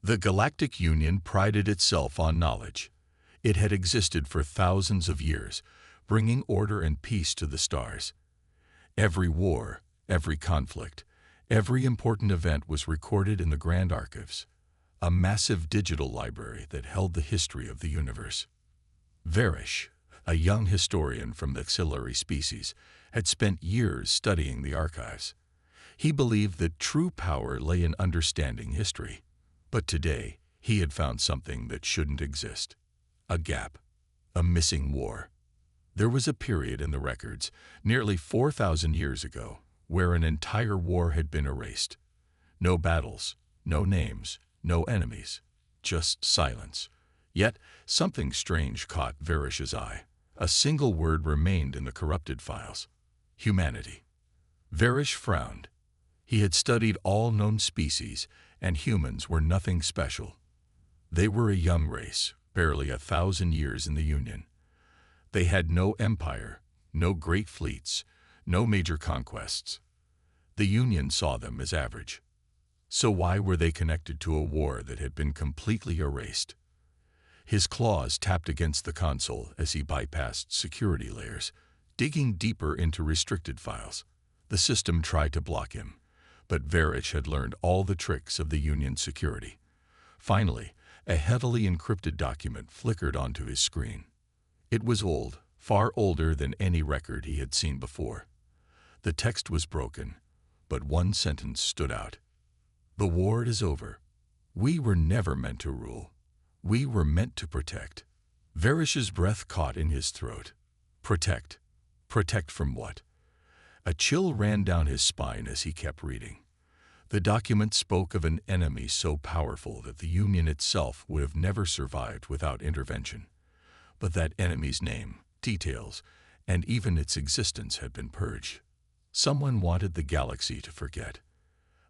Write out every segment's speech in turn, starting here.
The Galactic Union prided itself on knowledge. It had existed for thousands of years, bringing order and peace to the stars. Every war, every conflict, every important event was recorded in the Grand Archives, a massive digital library that held the history of the universe. Varish, a young historian from the auxiliary species, had spent years studying the archives. He believed that true power lay in understanding history. But today, he had found something that shouldn't exist. A gap. A missing war. There was a period in the records, nearly 4,000 years ago, where an entire war had been erased. No battles, no names, no enemies, just silence. Yet, something strange caught Varish's eye. A single word remained in the corrupted files. Humanity. Varish frowned. He had studied all known species, and humans were nothing special. They were a young race, barely 1,000 years in the Union. They had no empire, no great fleets, no major conquests. The Union saw them as average. So why were they connected to a war that had been completely erased? His claws tapped against the console as he bypassed security layers, digging deeper into restricted files. The system tried to block him, but Varish had learned all the tricks of the Union security. Finally, a heavily encrypted document flickered onto his screen. It was old, far older than any record he had seen before. The text was broken, but one sentence stood out. The war is over. We were never meant to rule. We were meant to protect. Varish's breath caught in his throat. Protect. Protect from what? A chill ran down his spine as he kept reading. The document spoke of an enemy so powerful that the Union itself would have never survived without intervention. But that enemy's name, details, and even its existence had been purged. Someone wanted the galaxy to forget.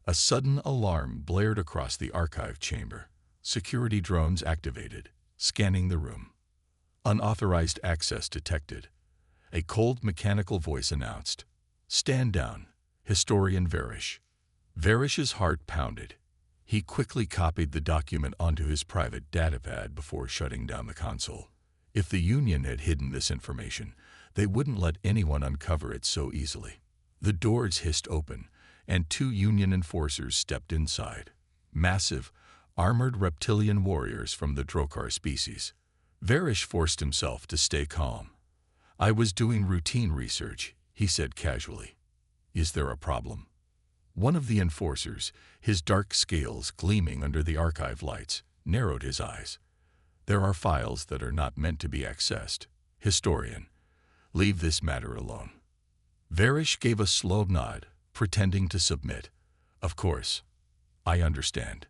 A sudden alarm blared across the archive chamber. Security drones activated, scanning the room. Unauthorized access detected. A cold mechanical voice announced, "Stand down, Historian Varish." Varish's heart pounded. He quickly copied the document onto his private datapad before shutting down the console. If the Union had hidden this information, they wouldn't let anyone uncover it so easily. The doors hissed open, and 2 Union enforcers stepped inside. Massive, armored reptilian warriors from the Drokar species. Varish forced himself to stay calm. "I was doing routine research," he said casually. "Is there a problem?" One of the enforcers, his dark scales gleaming under the archive lights, narrowed his eyes. "There are files that are not meant to be accessed. Historian, leave this matter alone." Varish gave a slow nod, pretending to submit. "Of course. I understand."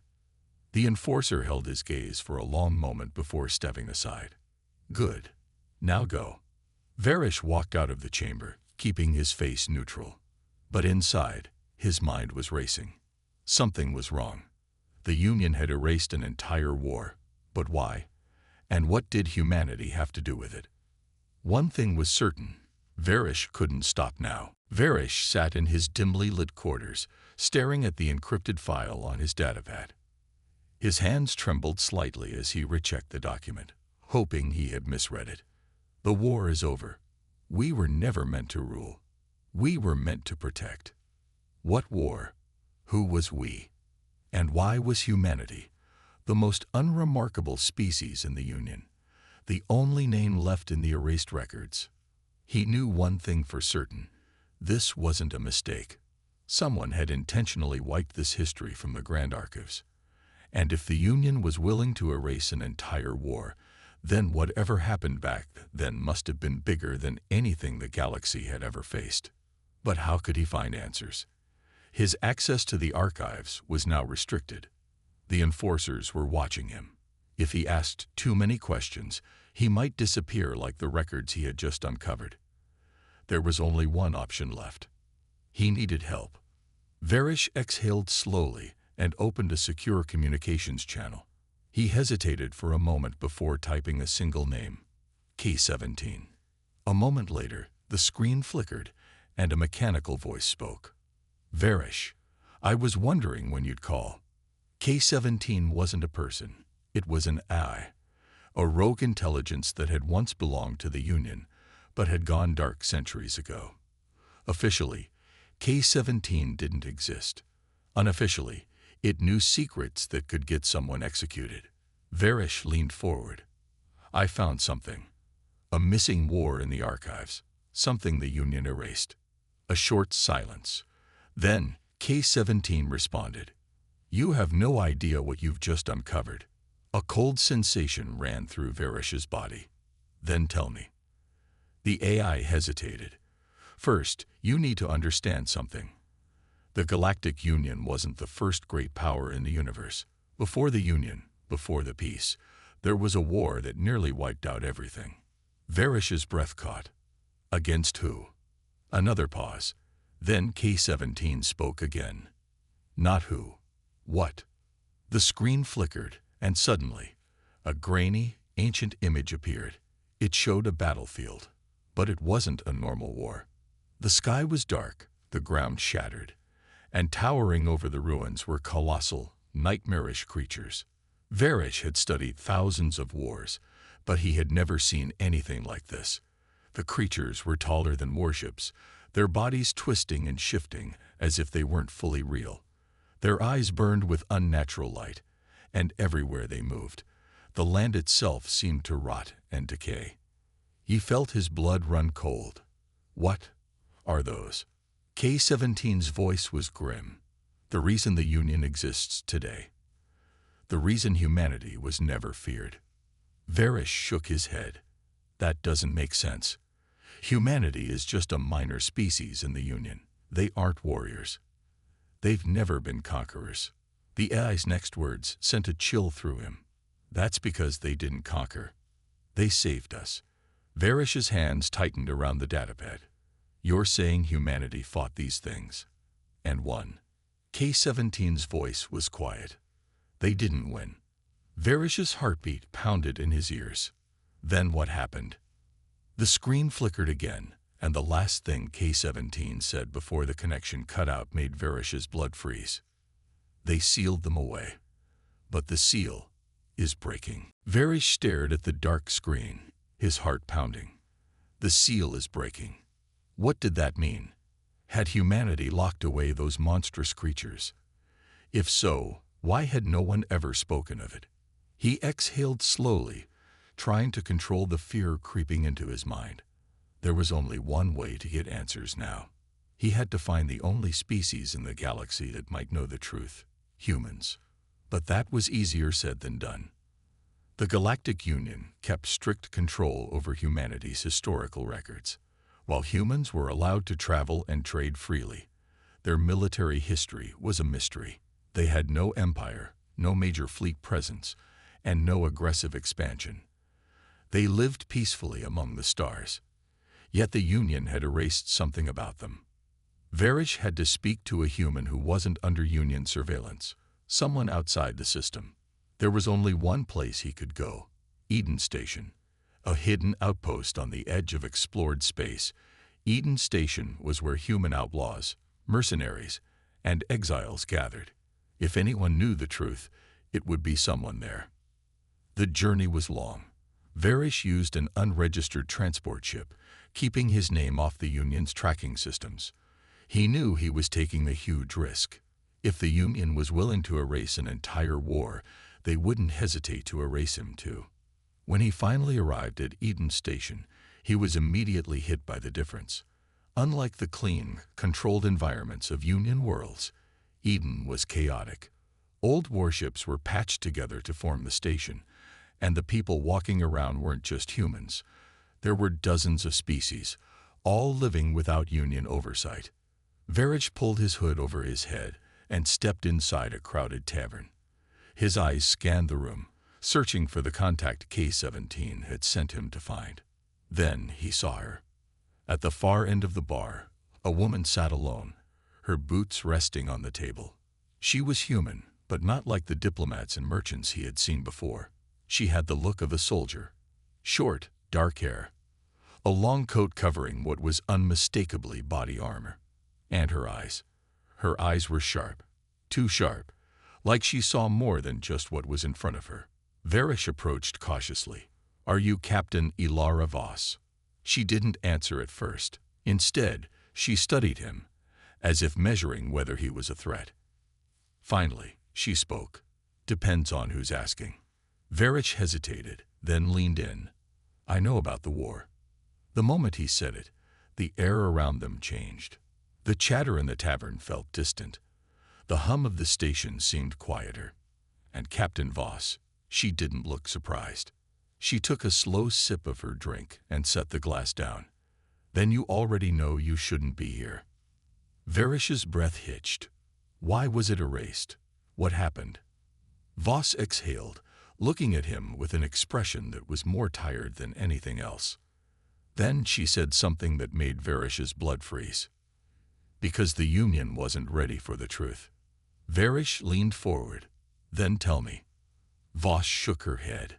The enforcer held his gaze for a long moment before stepping aside. "Good. Now go." Varish walked out of the chamber, keeping his face neutral. But inside, his mind was racing. Something was wrong. The Union had erased an entire war. But why? And what did humanity have to do with it? One thing was certain. Varish couldn't stop now. Varish sat in his dimly lit quarters, staring at the encrypted file on his datapad. His hands trembled slightly as he rechecked the document, hoping he had misread it. The war is over. We were never meant to rule. We were meant to protect. What war? Who was we? And why was humanity, the most unremarkable species in the Union, the only name left in the erased records? He knew one thing for certain. This wasn't a mistake. Someone had intentionally wiped this history from the Grand Archives. And if the Union was willing to erase an entire war, then whatever happened back then must have been bigger than anything the galaxy had ever faced. But how could he find answers? His access to the archives was now restricted. The enforcers were watching him. If he asked too many questions, he might disappear like the records he had just uncovered. There was only one option left. He needed help. Varish exhaled slowly and opened a secure communications channel. He hesitated for a moment before typing a single name, Key 17. A moment later, the screen flickered and a mechanical voice spoke. "Varish, I was wondering when you'd call." K-17 wasn't a person. It was an AI, a rogue intelligence that had once belonged to the Union, but had gone dark centuries ago. Officially, K-17 didn't exist. Unofficially, it knew secrets that could get someone executed. Varish leaned forward. I found something. A missing war in the archives. Something the Union erased. A short silence. Then, K-17 responded. You have no idea what you've just uncovered. A cold sensation ran through Varish's body. Then tell me. The AI hesitated. First, you need to understand something. The Galactic Union wasn't the first great power in the universe. Before the Union, before the peace, there was a war that nearly wiped out everything. Varish's breath caught. Against who? Another pause. Then K-17 spoke again. Not who. What? The screen flickered, and suddenly, a grainy, ancient image appeared. It showed a battlefield, but it wasn't a normal war. The sky was dark, the ground shattered, and towering over the ruins were colossal, nightmarish creatures. Varish had studied thousands of wars, but he had never seen anything like this. The creatures were taller than warships, their bodies twisting and shifting as if they weren't fully real. Their eyes burned with unnatural light, and everywhere they moved, the land itself seemed to rot and decay. He felt his blood run cold. What are those? K-17's voice was grim. The reason the Union exists today. The reason humanity was never feared. Varish shook his head. That doesn't make sense. Humanity is just a minor species in the Union. They aren't warriors. They've never been conquerors. The AI's next words sent a chill through him. That's because they didn't conquer. They saved us. Varish's hands tightened around the datapad. You're saying humanity fought these things and won. K-17's voice was quiet. They didn't win. Varish's heartbeat pounded in his ears. Then what happened? The screen flickered again, and the last thing K-17 said before the connection cut out made Varish's blood freeze. They sealed them away. But the seal is breaking. Varish stared at the dark screen, his heart pounding. The seal is breaking. What did that mean? Had humanity locked away those monstrous creatures? If so, why had no one ever spoken of it? He exhaled slowly, trying to control the fear creeping into his mind. There was only one way to get answers now. He had to find the only species in the galaxy that might know the truth, humans. But that was easier said than done. The Galactic Union kept strict control over humanity's historical records. While humans were allowed to travel and trade freely, their military history was a mystery. They had no empire, no major fleet presence, and no aggressive expansion. They lived peacefully among the stars. Yet the Union had erased something about them. Varish had to speak to a human who wasn't under Union surveillance, someone outside the system. There was only one place he could go, Eden Station, a hidden outpost on the edge of explored space. Eden Station was where human outlaws, mercenaries, and exiles gathered. If anyone knew the truth, it would be someone there. The journey was long. Varish used an unregistered transport ship, keeping his name off the Union's tracking systems. He knew he was taking a huge risk. If the Union was willing to erase an entire war, they wouldn't hesitate to erase him too. When he finally arrived at Eden Station, he was immediately hit by the difference. Unlike the clean, controlled environments of Union worlds, Eden was chaotic. Old warships were patched together to form the station, and the people walking around weren't just humans. There were dozens of species, all living without Union oversight. Varish pulled his hood over his head and stepped inside a crowded tavern. His eyes scanned the room, searching for the contact K-17 had sent him to find. Then he saw her. At the far end of the bar, a woman sat alone, her boots resting on the table. She was human, but not like the diplomats and merchants he had seen before. She had the look of a soldier. Short, dark hair, a long coat covering what was unmistakably body armor. And her eyes. Her eyes were sharp, too sharp, like she saw more than just what was in front of her. Varish approached cautiously. "Are you Captain Ilara Voss?" She didn't answer at first. Instead, she studied him, as if measuring whether he was a threat. Finally, she spoke. "Depends on who's asking." Varish hesitated, then leaned in. "I know about the war." The moment he said it, the air around them changed. The chatter in the tavern felt distant. The hum of the station seemed quieter. And Captain Voss, she didn't look surprised. She took a slow sip of her drink and set the glass down. "Then you already know you shouldn't be here." Varish's breath hitched. Why was it erased? What happened? Voss exhaled, looking at him with an expression that was more tired than anything else. Then she said something that made Varish's blood freeze. "Because the Union wasn't ready for the truth." Varish leaned forward. "Then tell me." Voss shook her head.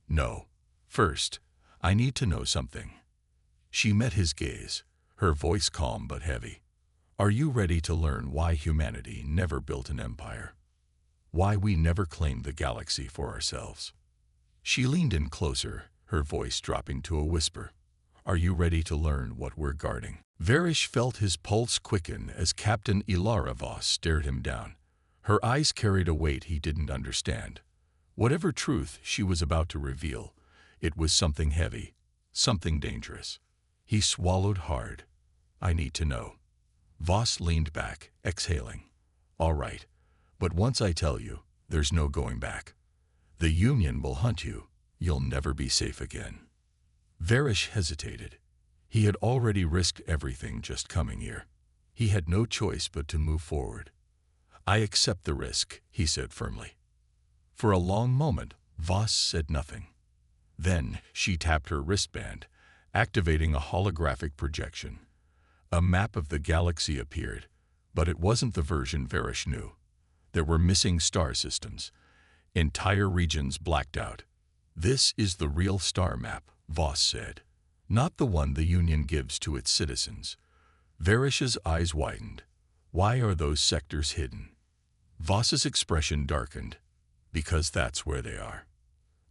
"No. First, I need to know something." She met his gaze, her voice calm but heavy. "Are you ready to learn why humanity never built an empire? Why we never claimed the galaxy for ourselves?" She leaned in closer, her voice dropping to a whisper. "Are you ready to learn what we're guarding?" Varish felt his pulse quicken as Captain Ilara Voss stared him down. Her eyes carried a weight he didn't understand. Whatever truth she was about to reveal, it was something heavy, something dangerous. He swallowed hard. "I need to know." Voss leaned back, exhaling. "All right, but once I tell you, there's no going back. The Union will hunt you. You'll never be safe again." Varish hesitated. He had already risked everything just coming here. He had no choice but to move forward. "I accept the risk," he said firmly. For a long moment, Voss said nothing. Then she tapped her wristband, activating a holographic projection. A map of the galaxy appeared, but it wasn't the version Varish knew. There were missing star systems, entire regions blacked out. "This is the real star map," Voss said. "Not the one the Union gives to its citizens." Varish's eyes widened. "Why are those sectors hidden?" Voss's expression darkened. "Because that's where they are."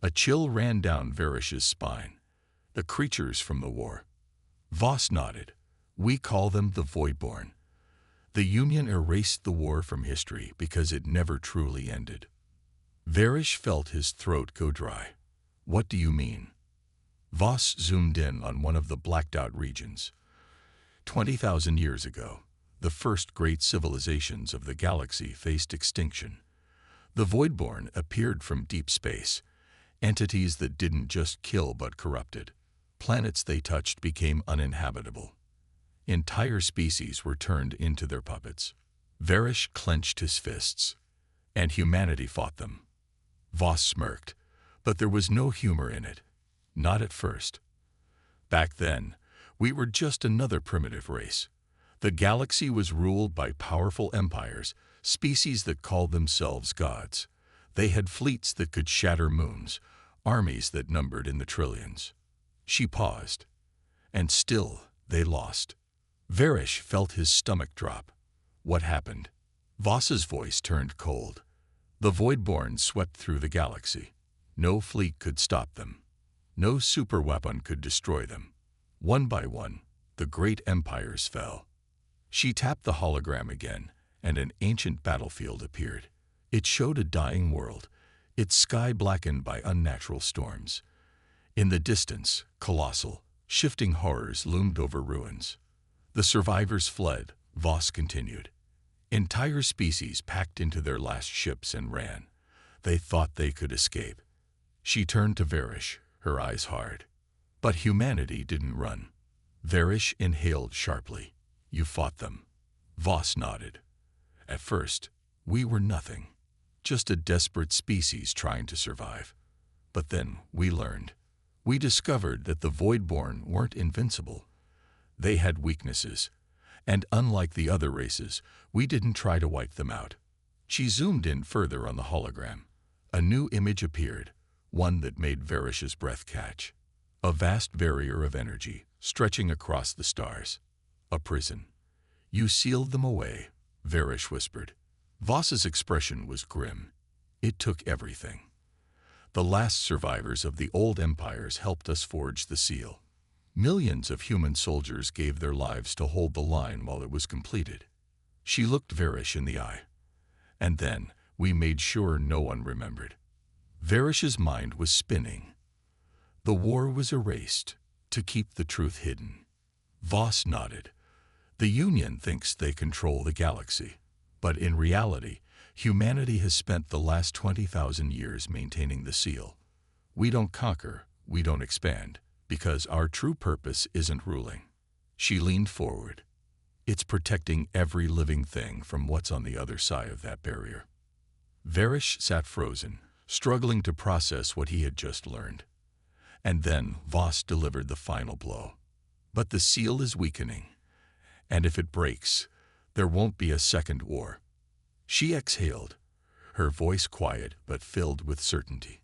A chill ran down Varish's spine. "The creatures from the war." Voss nodded. "We call them the Voidborn. The Union erased the war from history because it never truly ended." Varish felt his throat go dry. "What do you mean?" Voss zoomed in on one of the blacked-out regions. 20,000 years ago, the first great civilizations of the galaxy faced extinction. The Voidborn appeared from deep space, entities that didn't just kill but corrupted. Planets they touched became uninhabitable. Entire species were turned into their puppets. Varish clenched his fists. And humanity fought them. Voss smirked, but there was no humor in it. Not at first. "Back then, we were just another primitive race. The galaxy was ruled by powerful empires, species that called themselves gods. They had fleets that could shatter moons, armies that numbered in the trillions." She paused. "And still, they lost." Varish felt his stomach drop. What happened? Voss's voice turned cold. "The Voidborn swept through the galaxy. No fleet could stop them. No superweapon could destroy them. One by one, the great empires fell." She tapped the hologram again, and an ancient battlefield appeared. It showed a dying world, its sky blackened by unnatural storms. In the distance, colossal, shifting horrors loomed over ruins. "The survivors fled," Voss continued. "Entire species packed into their last ships and ran. They thought they could escape." She turned to Varish, her eyes hard. "But humanity didn't run." Varish inhaled sharply. "You fought them." Voss nodded. "At first, we were nothing. Just a desperate species trying to survive. But then we learned. We discovered that the Voidborn weren't invincible. They had weaknesses. And unlike the other races, we didn't try to wipe them out." She zoomed in further on the hologram. A new image appeared, one that made Varish's breath catch. A vast barrier of energy, stretching across the stars. A prison. "You sealed them away," Varish whispered. Voss's expression was grim. It took everything. The last survivors of the old empires helped us forge the seal. Millions of human soldiers gave their lives to hold the line while it was completed. She looked Varish in the eye. And then, we made sure no one remembered. Varish's mind was spinning. The war was erased, to keep the truth hidden. Voss nodded. The Union thinks they control the galaxy. But in reality, humanity has spent the last 20,000 years maintaining the seal. We don't conquer, we don't expand, because our true purpose isn't ruling. She leaned forward. It's protecting every living thing from what's on the other side of that barrier. Varish sat frozen, struggling to process what he had just learned. And then Voss delivered the final blow. But the seal is weakening, and if it breaks, there won't be a second war. She exhaled, her voice quiet but filled with certainty.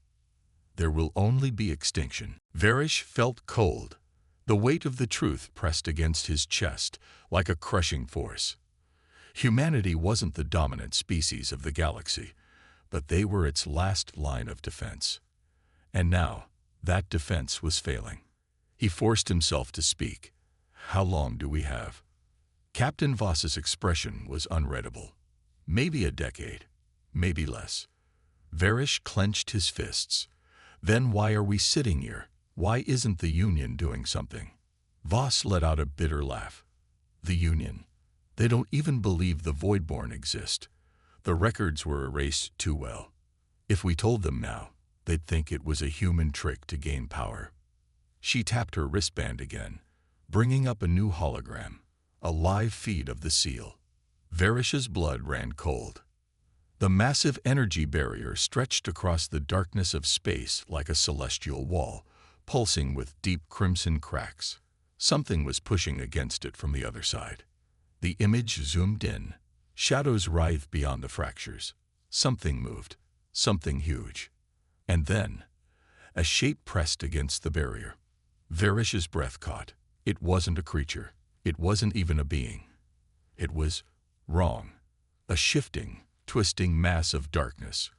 There will only be extinction. Varish felt cold. The weight of the truth pressed against his chest like a crushing force. Humanity wasn't the dominant species of the galaxy, but they were its last line of defense. And now, that defense was failing. He forced himself to speak. How long do we have? Captain Voss's expression was unreadable. Maybe a decade, maybe less. Varish clenched his fists. Then why are we sitting here? Why isn't the Union doing something? Voss let out a bitter laugh. The Union? They don't even believe the Voidborn exist. The records were erased too well. If we told them now, they'd think it was a human trick to gain power. She tapped her wristband again, bringing up a new hologram, a live feed of the seal. Varish's blood ran cold. The massive energy barrier stretched across the darkness of space like a celestial wall, pulsing with deep crimson cracks. Something was pushing against it from the other side. The image zoomed in. Shadows writhed beyond the fractures. Something moved. Something huge. And then, a shape pressed against the barrier. Varish's breath caught. It wasn't a creature. It wasn't even a being. It was wrong. A shifting, twisting mass of darkness,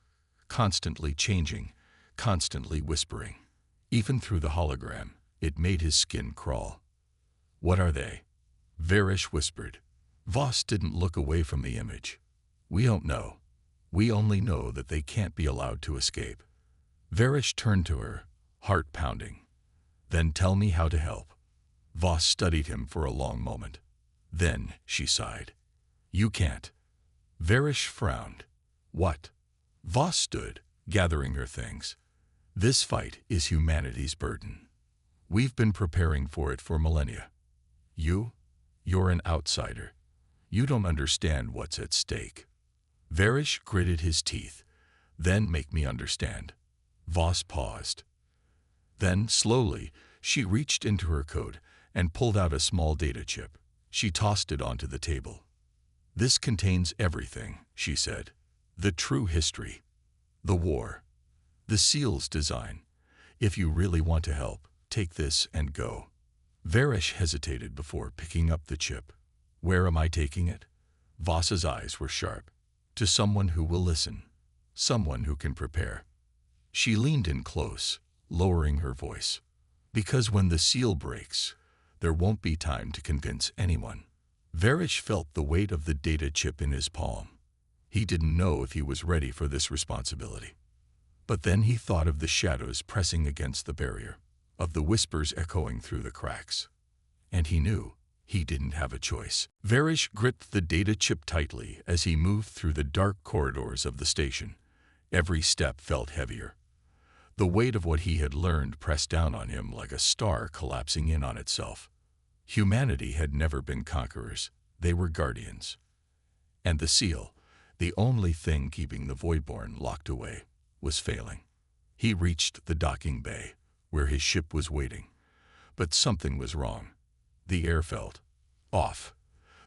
constantly changing, constantly whispering. Even through the hologram, it made his skin crawl. What are they? Varish whispered. Voss didn't look away from the image. We don't know. We only know that they can't be allowed to escape. Varish turned to her, heart pounding. Then tell me how to help. Voss studied him for a long moment. Then she sighed. You can't. Varish frowned. What? Voss stood, gathering her things. This fight is humanity's burden. We've been preparing for it for millennia. You're an outsider. You don't understand what's at stake. Varish gritted his teeth. Then make me understand. Voss paused. Then, slowly, she reached into her coat and pulled out a small data chip. She tossed it onto the table. This contains everything, she said. The true history. The war. The seal's design. If you really want to help, take this and go. Varish hesitated before picking up the chip. Where am I taking it? Voss's eyes were sharp. To someone who will listen. Someone who can prepare. She leaned in close, lowering her voice. Because when the seal breaks, there won't be time to convince anyone. Varish felt the weight of the data chip in his palm. He didn't know if he was ready for this responsibility. But then he thought of the shadows pressing against the barrier, of the whispers echoing through the cracks. And he knew he didn't have a choice. Varish gripped the data chip tightly as he moved through the dark corridors of the station. Every step felt heavier. The weight of what he had learned pressed down on him like a star collapsing in on itself. Humanity had never been conquerors. They were guardians. And the seal, the only thing keeping the Voidborn locked away, was failing. He reached the docking bay, where his ship was waiting. But something was wrong. The air felt off.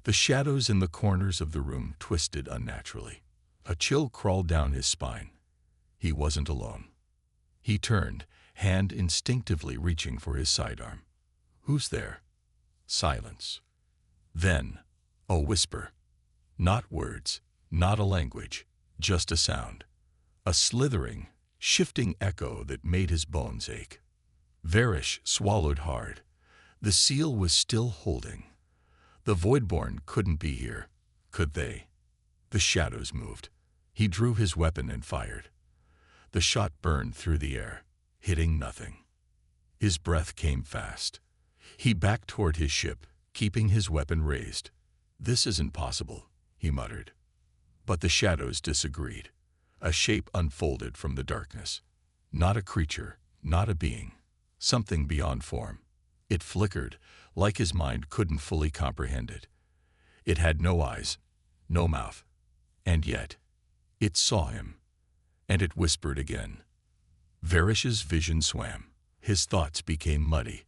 The shadows in the corners of the room twisted unnaturally. A chill crawled down his spine. He wasn't alone. He turned, hand instinctively reaching for his sidearm. Who's there? Silence. Then, a whisper. Not words, Not a language, just a sound. A slithering, shifting echo that made his bones ache. Varish swallowed hard. The seal was still holding. The Voidborn couldn't be here, could they? The shadows moved. He drew his weapon and fired. The shot burned through the air, hitting nothing. His breath came fast. He backed toward his ship, keeping his weapon raised. "This isn't possible," he muttered. But the shadows disagreed. A shape unfolded from the darkness. Not a creature, not a being. Something beyond form. It flickered, like his mind couldn't fully comprehend it. It had no eyes, no mouth. And yet, it saw him. And it whispered again. Varish's vision swam. His thoughts became muddy.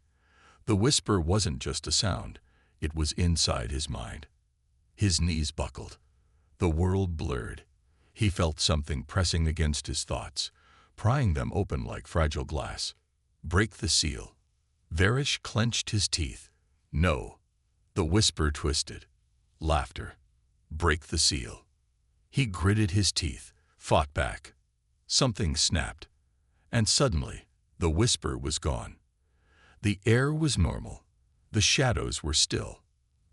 The whisper wasn't just a sound. It was inside his mind. His knees buckled. The world blurred. He felt something pressing against his thoughts, prying them open like fragile glass. Break the seal. Varish clenched his teeth. No. The whisper twisted. Laughter. Break the seal. He gritted his teeth, fought back. Something snapped. And suddenly, the whisper was gone. The air was normal. The shadows were still.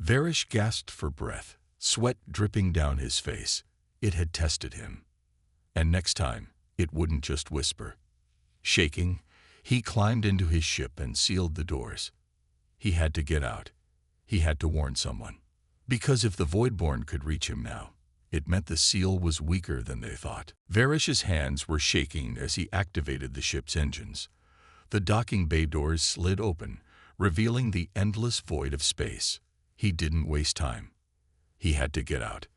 Varish gasped for breath, sweat dripping down his face. It had tested him. And next time, it wouldn't just whisper. Shaking, he climbed into his ship and sealed the doors. He had to get out. He had to warn someone. Because if the Voidborn could reach him now, it meant the seal was weaker than they thought. Varish's hands were shaking as he activated the ship's engines. The docking bay doors slid open, revealing the endless void of space. He didn't waste time. He had to get out.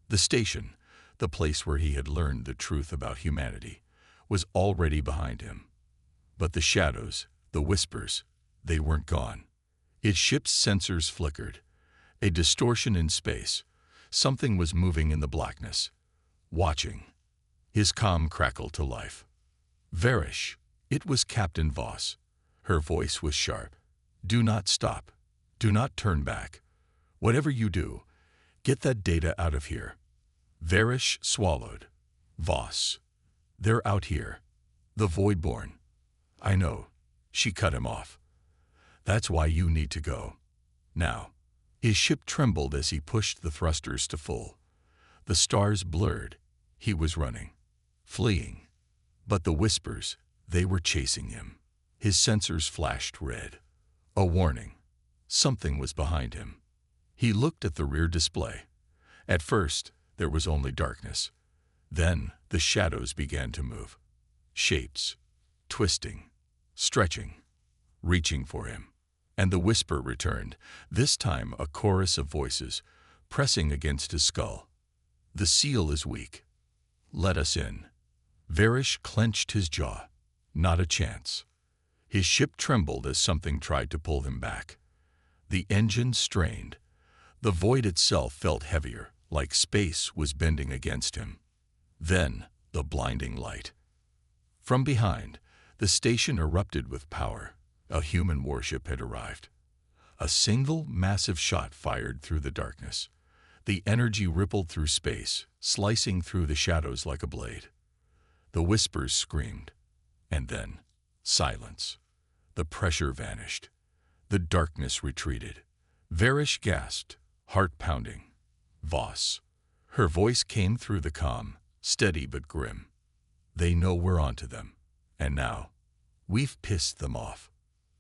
The station, the place where he had learned the truth about humanity, was already behind him. But the shadows, the whispers, they weren't gone. His ship's sensors flickered. A distortion in space. Something was moving in the blackness. Watching. His comm crackled to life. Varish. It was Captain Voss. Her voice was sharp. Do not stop. Do not turn back. Whatever you do, get that data out of here. Varish swallowed. Voss. They're out here. The Voidborn. I know. She cut him off. That's why you need to go. Now. His ship trembled as he pushed the thrusters to full. The stars blurred. He was running. Fleeing. But the whispers, they were chasing him. His sensors flashed red. A warning. Something was behind him. He looked at the rear display. At first, there was only darkness. Then, the shadows began to move. Shapes. Twisting. Stretching. Reaching for him. And the whisper returned, this time a chorus of voices, pressing against his skull. The seal is weak. Let us in. Varish clenched his jaw. Not a chance. His ship trembled as something tried to pull him back. The engine strained. The void itself felt heavier, like space was bending against him. Then, the blinding light. From behind, the station erupted with power. A human warship had arrived. A single, massive shot fired through the darkness. The energy rippled through space, slicing through the shadows like a blade. The whispers screamed. And then, silence. The pressure vanished. The darkness retreated. Varish gasped, heart pounding. Voss. Her voice came through the comm, steady but grim. They know we're onto them. And now, we've pissed them off.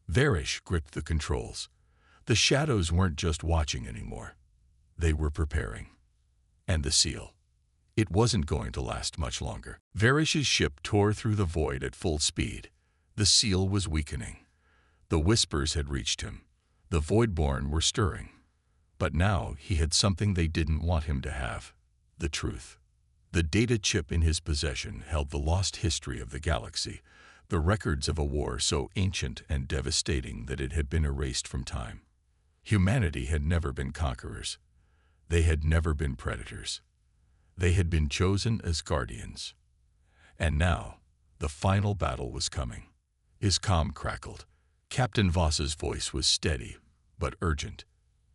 Varish gripped the controls. The shadows weren't just watching anymore. They were preparing. And the seal. It wasn't going to last much longer. Varish's ship tore through the void at full speed. The seal was weakening. The whispers had reached him. The Voidborn were stirring. But now he had something they didn't want him to have. The truth. The data chip in his possession held the lost history of the galaxy, the records of a war so ancient and devastating that it had been erased from time. Humanity had never been conquerors. They had never been predators. They had been chosen as guardians. And now, the final battle was coming. His comm crackled. Captain Voss's voice was steady, but urgent.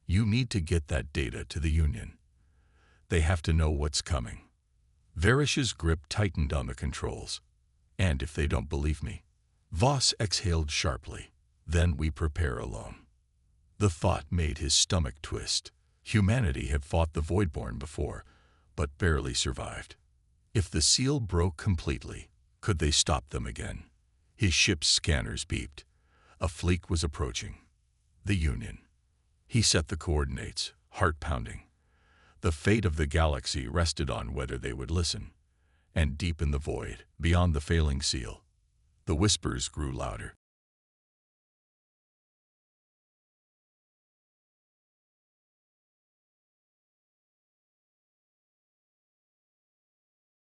You need to get that data to the Union. They have to know what's coming. Varish's grip tightened on the controls. And if they don't believe me, Voss exhaled sharply. Then we prepare alone. The thought made his stomach twist. Humanity had fought the Voidborn before, but barely survived. If the seal broke completely, could they stop them again? His ship's scanners beeped. A fleet was approaching. The Union. He set the coordinates, heart pounding. The fate of the galaxy rested on whether they would listen. And deep in the void, beyond the failing seal, the whispers grew louder.